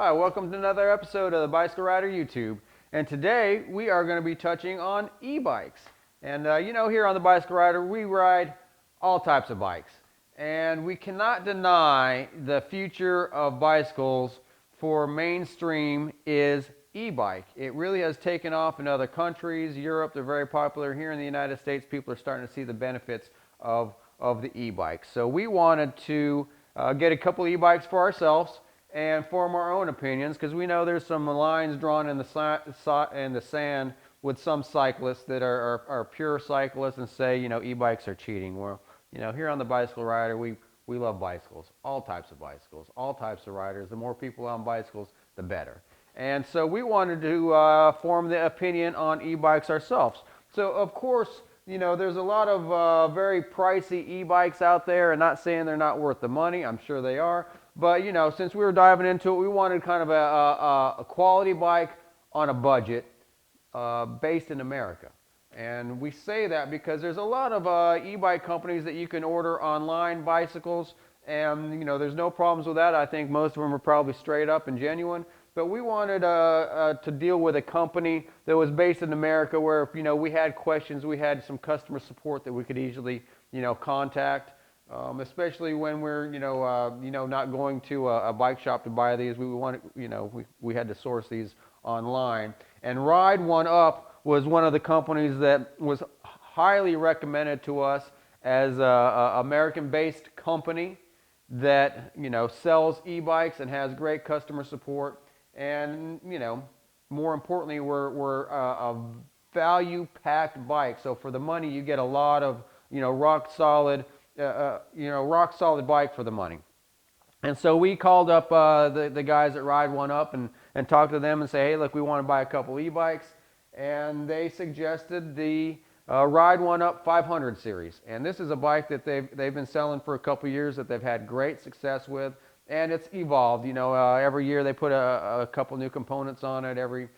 Hi, welcome to another episode of the Bicycle Rider YouTube. And today we are going to be touching on e-bikes. And here on the Bicycle Rider, we ride all types of bikes. And we cannot deny the future of bicycles for mainstream is e-bike. It really has taken off in other countries. Europe, they're very popular. Here in the United States, people are starting to see the benefits of the e-bike. So we wanted to get a couple e-bikes for ourselves and form our own opinions, because we know there's some lines drawn in the sand with some cyclists that are pure cyclists and say, e-bikes are cheating. Well, here on the Bicycle Rider, we love bicycles, all types of bicycles, all types of riders. The more people on bicycles, the better. And so we wanted to form the opinion on e-bikes ourselves. So of course, there's a lot of very pricey e-bikes out there, and not saying they're not worth the money. I'm sure they are. But, since we were diving into it, we wanted kind of a quality bike on a budget based in America. And we say that because there's a lot of e-bike companies that you can order online bicycles, and, there's no problems with that. I think most of them are probably straight up and genuine. But we wanted to deal with a company that was based in America where, if, we had questions, we had some customer support that we could easily, contact. Especially when we're, not going to a bike shop to buy these. We had to source these online. And Ride1Up was one of the companies that was highly recommended to us as a American-based company that, sells e-bikes and has great customer support. And, more importantly, we're a value-packed bike. So for the money, you get a lot of, rock solid bike for the money. And so we called up the guys at Ride1Up and talked to them and say, hey, look, we want to buy a couple e-bikes. And they suggested the Ride1Up 500 series. And this is a bike that they've been selling for a couple years, that they've had great success with. And it's evolved. Every year they put a couple new components on it. Every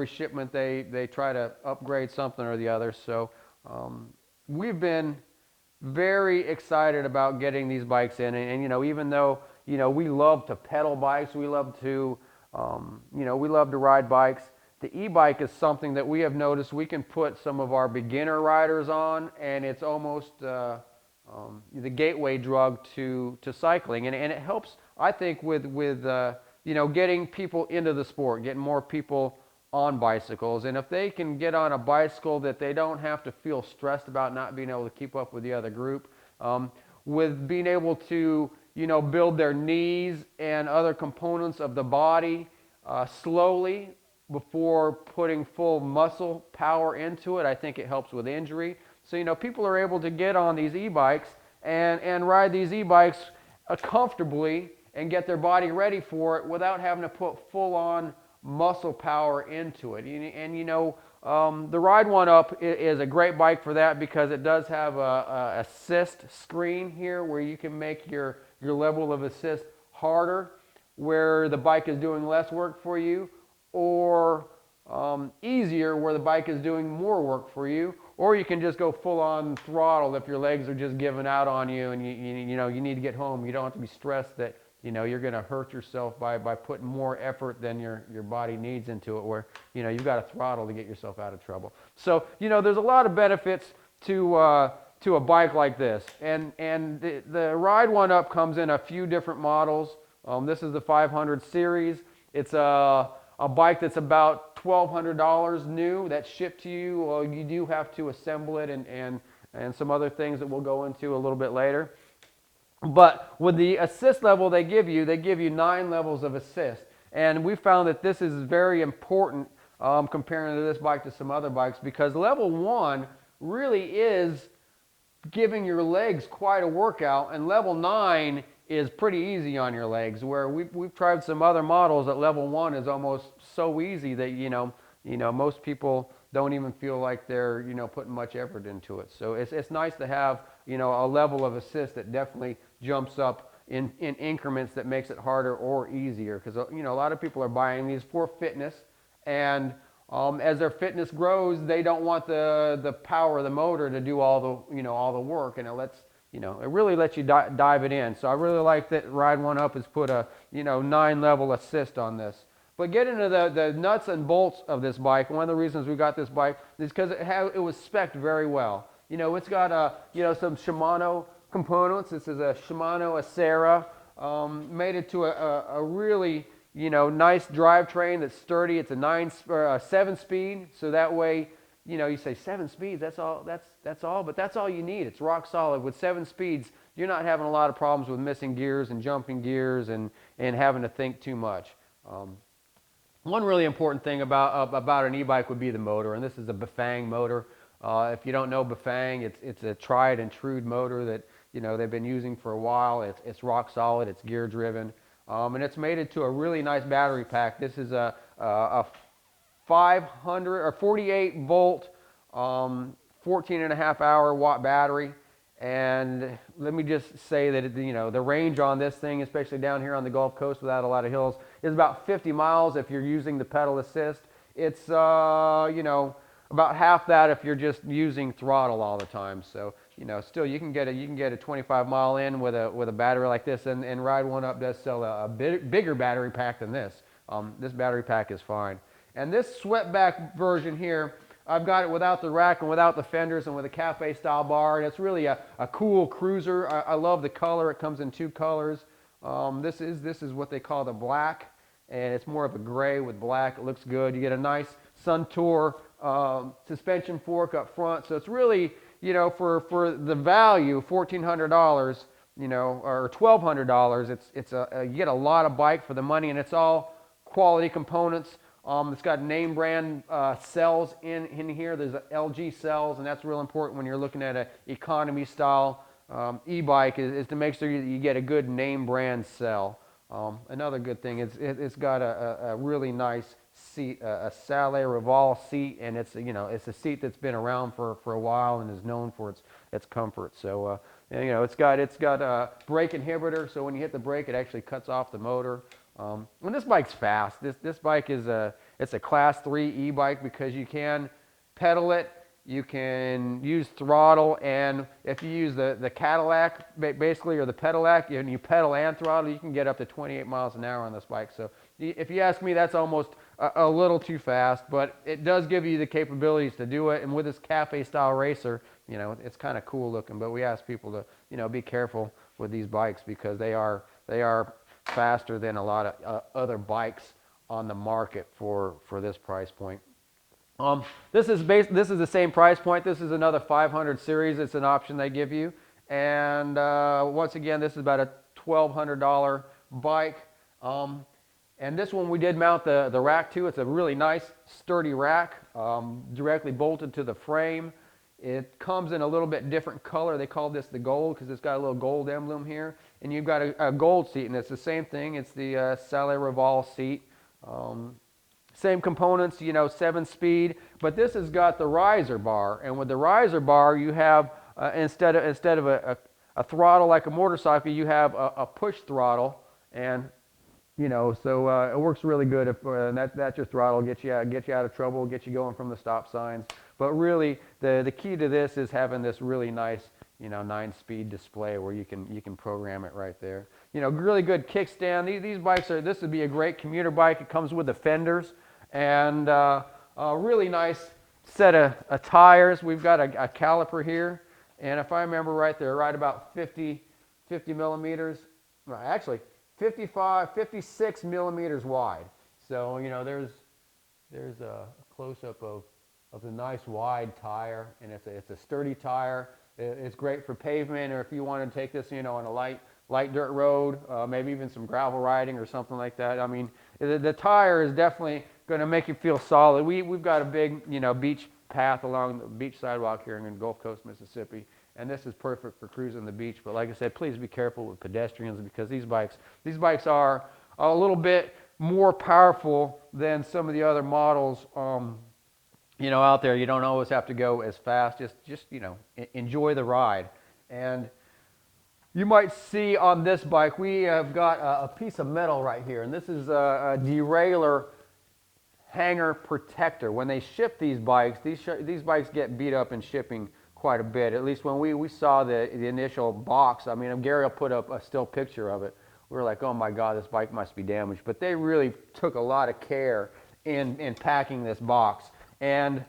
shipment they try to upgrade something or the other. So we've been very excited about getting these bikes in, and even though we love to pedal bikes, we love to ride bikes. The e-bike is something that we have noticed we can put some of our beginner riders on, and it's almost the gateway drug to cycling, and it helps, I think, with getting people into the sport, getting more people on bicycles. And if they can get on a bicycle that they don't have to feel stressed about not being able to keep up with the other group, with being able to build their knees and other components of the body slowly before putting full muscle power into it, I think it helps with injury. So people are able to get on these e-bikes and ride these e-bikes comfortably and get their body ready for it without having to put full on muscle power into it. And the Ride1Up is a great bike for that, because it does have a assist screen here where you can make your level of assist harder where the bike is doing less work for you, or easier where the bike is doing more work for you, or you can just go full on throttle if your legs are just giving out on you and you need to get home. You don't have to be stressed that you're going to hurt yourself by putting more effort than your body needs into it, where, you've got to throttle to get yourself out of trouble. So, there's a lot of benefits to a bike like this. And the Ride1Up comes in a few different models. This is the 500 series. It's a bike that's about $1,200 new. That's shipped to you. Well, you do have to assemble it and some other things that we'll go into a little bit later. But with the assist level they give you 9 levels of assist. And we found that this is very important comparing to this bike to some other bikes, because level 1 really is giving your legs quite a workout, and level 9 is pretty easy on your legs, where we've tried some other models that level 1 is almost so easy that most people don't even feel like they're putting much effort into it. So it's nice to have a level of assist that definitely jumps up in increments that makes it harder or easier, because a lot of people are buying these for fitness, and as their fitness grows, they don't want the power of the motor to do all the work, and it lets it really lets you dive it in. So I really like that Ride1Up has put a 9-level assist on this. But get into the nuts and bolts of this bike. One of the reasons we got this bike is because it was spec'd very well. It's got some Shimano components. This is a Shimano Acera. Made it to a really nice drivetrain that's sturdy. It's a 7-speed, so that way you say 7 speeds. That's all. But that's all you need. It's rock solid. With 7 speeds, you're not having a lot of problems with missing gears and jumping gears and having to think too much. One really important thing about an e-bike would be the motor, and this is a Bafang motor. If you don't know Bafang, it's a tried and true motor that they've been using for a while. It's rock solid. It's gear driven, and it's made it to a really nice battery pack. This is a 500 or 48 volt, 14.5 hour watt battery. And let me just say that the range on this thing, especially down here on the Gulf Coast without a lot of hills, is about 50 miles if you're using the pedal assist. It's about half that if you're just using throttle all the time. So still you can get a 25 mile in with a battery like this, and Ride1Up does sell a bigger battery pack than this. This battery pack is fine. And this swept-back version here, I've got it without the rack and without the fenders and with a cafe style bar, and it's really a cool cruiser. I love the color. It comes in 2 colors. This is what they call the black, and it's more of a gray with black. It looks good. You get a nice Suntour suspension fork up front, so it's really for the value, $1,400, or $1,200. You get a lot of bike for the money, and it's all quality components. It's got name brand cells in here. There's LG cells, and that's real important when you're looking at an economy style e-bike is to make sure you get a good name brand cell. Another good thing is it's got a really nice seat, a Salé Reval seat, and it's a seat that's been around for a while and is known for its comfort. So it's got a brake inhibitor, so when you hit the brake, it actually cuts off the motor. And this bike's fast. This bike is it's a class 3 e-bike because you can pedal it, you can use throttle, and if you use the Cadillac basically, or the Pedelec, and you pedal and throttle, you can get up to 28 miles an hour on this bike. So if you ask me, that's almost a little too fast, but it does give you the capabilities to do it. And with this cafe style racer, it's kind of cool looking. But we ask people to be careful with these bikes because they are faster than a lot of other bikes on the market for this price point. This is the same price point. This is another 500 series. It's an option they give you, and once again, this is about a $1,200 bike. And this one we did mount the rack to. It's a really nice sturdy rack, directly bolted to the frame. It comes in a little bit different color. They call this the gold because it's got a little gold emblem here. And you've got a gold seat, and it's the same thing. It's the Salé Reval seat. Same components, 7-speed. But this has got the riser bar. And with the riser bar, you have, instead of a throttle like a motorcycle, you have a push throttle. And, so it works really good. That's your throttle, get you out of trouble, get you going from the stop signs. But really, the key to this is having this really nice, 9-speed display where you can program it right there. Really good kickstand. These bikes this would be a great commuter bike. It comes with the fenders and a really nice set of tires. We've got a caliper here, and if I remember right, they're right about 50 millimeters. Well, actually, 56 millimeters wide. So there's a close-up of the nice wide tire, and it's a sturdy tire. It's great for pavement, or if you want to take this, on a light dirt road, maybe even some gravel riding or something like that. I mean, the tire is definitely going to make you feel solid. We've got a big, beach path along the beach sidewalk here in Gulf Coast, Mississippi, and this is perfect for cruising the beach. But like I said, please be careful with pedestrians because these bikes are a little bit more powerful than some of the other models. Out there, you don't always have to go as fast. Just enjoy the ride. And you might see on this bike, we have got a piece of metal right here, and this is a derailleur hanger protector. When they ship these bikes, these bikes get beat up in shipping quite a bit. At least when we saw the initial box, I mean, Gary will put up a still picture of it. We were like, oh my God, this bike must be damaged. But they really took a lot of care in packing this box. And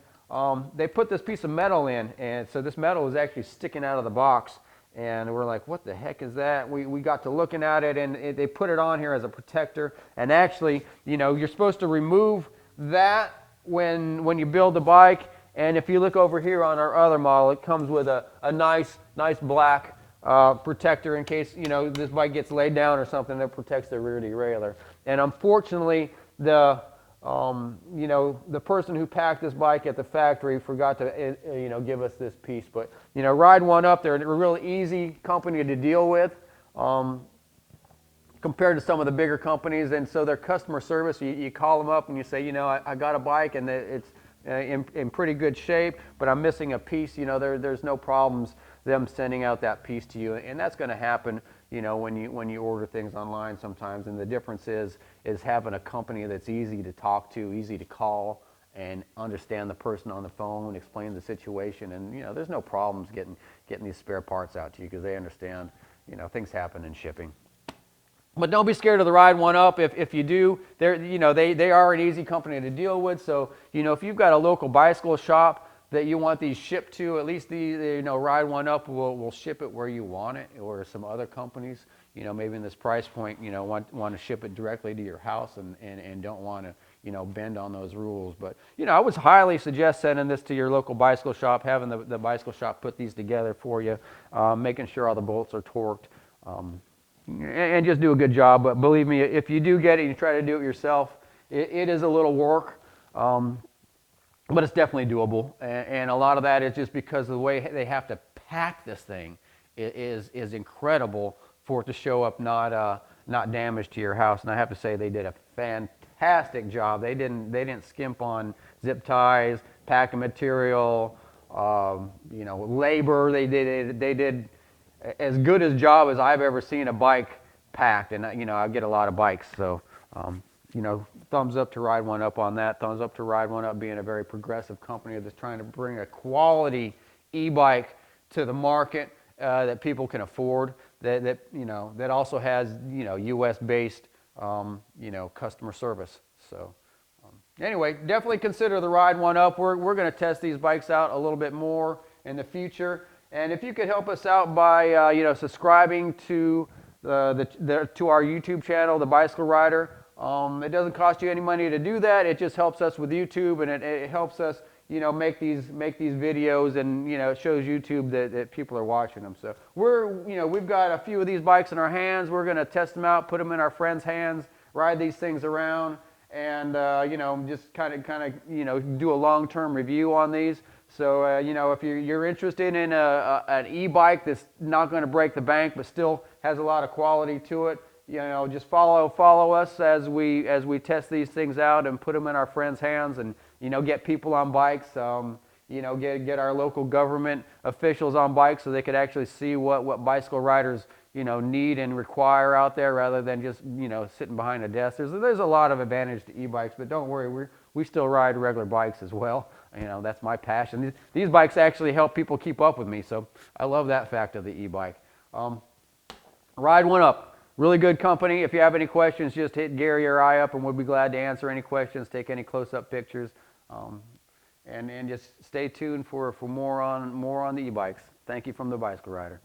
they put this piece of metal in, and so this metal was actually sticking out of the box. And we're like, what the heck is that? We got to looking at it, and they put it on here as a protector. And actually, you know, you're supposed to remove that when you build the bike. And if you look over here on our other model, it comes with a nice black protector in case, you know, this bike gets laid down or something that protects the rear derailleur. And unfortunately, you know, the person who packed this bike at the factory forgot to, you know, give us this piece. But, you know, Ride1Up, they're a really easy company to deal with compared to some of the bigger companies. And so their customer service, you call them up and you say, you know, I got a bike and it's in pretty good shape, but I'm missing a piece. You know, there's no problems them sending out that piece to you, and that's going to happen, you know, when you order things online sometimes. And the difference is having a company that's easy to talk to, easy to call, and understand the person on the phone, explain the situation, and you know, there's no problems getting these spare parts out to you because they understand, you know, things happen in shipping. But don't be scared of the Ride1Up. If you do, you know, they are an easy company to deal with. So, you know, if you've got a local bicycle shop that you want these shipped to, at least you know, Ride1Up will ship it where you want it. Or some other companies, you know, maybe in this price point, you know, want to ship it directly to your house and don't want to, you know, bend on those rules. But, you know, I would highly suggest sending this to your local bicycle shop, having the bicycle shop put these together for you, making sure all the bolts are torqued. And just do a good job. But believe me, if you do get it and you try to do it yourself, it is a little work, but it's definitely doable. And a lot of that is just because of the way they have to pack this thing is incredible for it to show up not damaged to your house. And I have to say they did a fantastic job. They didn't skimp on zip ties, packing material, you know, labor. They did as good a job as I've ever seen a bike packed. And you know, I get a lot of bikes, so you know, thumbs up to Ride1Up on that. Thumbs up to Ride1Up being a very progressive company that's trying to bring a quality e-bike to the market that people can afford. That you know, that also has, you know, U.S. based you know, customer service. So anyway, definitely consider the Ride1Up. We're going to test these bikes out a little bit more in the future. And if you could help us out by you know, subscribing to to our YouTube channel, The Bicycle Rider. It doesn't cost you any money to do that. It just helps us with YouTube, and it helps us, you know, make these videos, and you know, it shows YouTube that people are watching them. So you know, we've got a few of these bikes in our hands. We're going to test them out, put them in our friends' hands, ride these things around, and you know, just kind of you know, do a long-term review on these. So you know, if you're interested in an e-bike that's not going to break the bank but still has a lot of quality to it, you know, just follow us as we test these things out and put them in our friends' hands, and you know, get people on bikes. You know, get our local government officials on bikes so they could actually see what bicycle riders, you know, need and require out there, rather than just, you know, sitting behind a desk. There's a lot of advantage to e-bikes, but don't worry, we still ride regular bikes as well. You know, that's my passion. These bikes actually help people keep up with me, so I love that fact of the e-bike. Ride1Up, really good company. If you have any questions, just hit Gary or I up, and we'll be glad to answer any questions, take any close-up pictures, and just stay tuned for more on the e-bikes. Thank you from the Bicycle Rider.